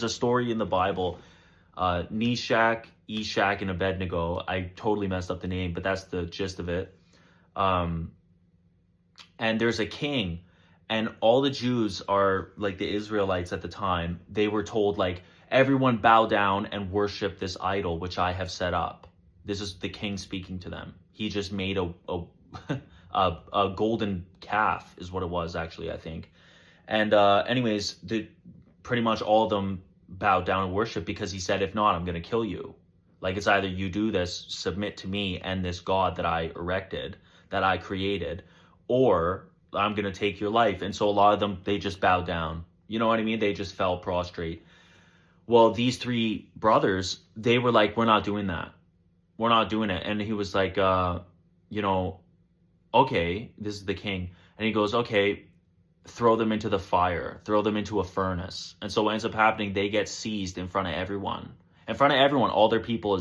a story in the Bible, Meshach, Eshach, and Abednego. I totally messed up the name, but that's the gist of it. Um, and there's a king, and all the Jews are like the Israelites at the time. They were told like everyone bow down and worship this idol which I have set up. This is the king speaking to them. He just made a a golden calf is what it was actually, I think. And anyways, the pretty much all of them bowed down and worship because he said, if not, I'm going to kill you. Like, it's either you do this, submit to me and this God that I erected, that I created, or I'm going to take your life. And so a lot of them, they just bowed down. You know what I mean? They just fell prostrate. Well, these three brothers, they were like, we're not doing that. We're not doing it. And he was like, you know, okay, this is the king. And he goes, okay, throw them into the fire, throw them into a furnace. And so what ends up happening, they get seized in front of everyone. In front of everyone, all their people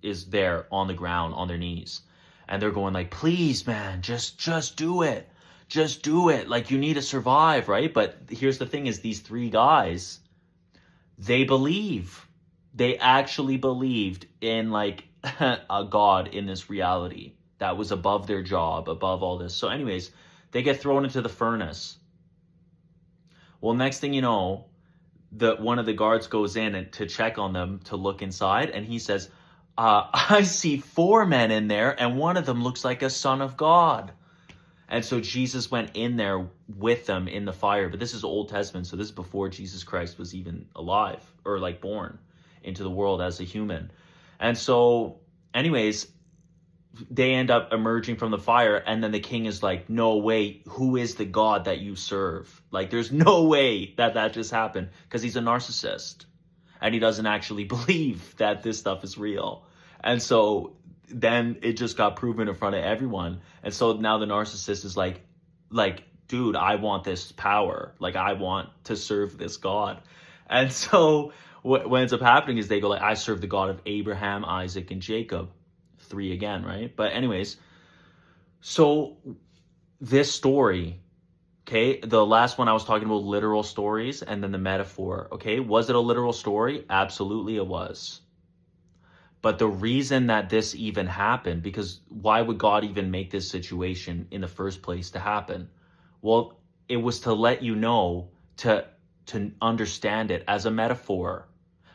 is there on the ground, on their knees. And they're going like, please, man, just do it. Just do it. Like, you need to survive, right? But here's the thing is, these three guys, they believe. They actually believed in like a God in this reality that was above their job, above all this. So anyways, they get thrown into the furnace. Well, next thing you know, one of the guards goes in to check on them, to look inside, and he says, I see four men in there, and one of them looks like a son of God. And so Jesus went in there with them in the fire. But this is Old Testament, so this is before Jesus Christ was even alive, or like born into the world as a human. And so, anyways, they end up emerging from the fire, and then the king is like, no way, who is the God that you serve? Like, there's no way that just happened, because he's a narcissist and he doesn't actually believe that this stuff is real. And so then it just got proven in front of everyone. And so now the narcissist is like, dude, I want this power. Like, I want to serve this God. And so what ends up happening is they go like, I serve the God of Abraham, Isaac, and Jacob. Three again, right? But anyways, so this story, okay, the last one I was talking about literal stories, and then the metaphor, okay? Was it a literal story? Absolutely it was. But the reason that this even happened, because why would God even make this situation in the first place to happen? Well, it was to let you know, to understand it as a metaphor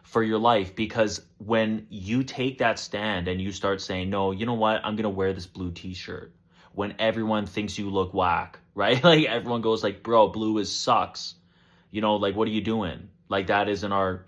for your life. Because when you take that stand and you start saying, no, you know what, I'm gonna wear this blue t-shirt, when everyone thinks you look whack, right? Like, everyone goes like, bro, blue sucks, you know, like, what are you doing? Like, that isn't our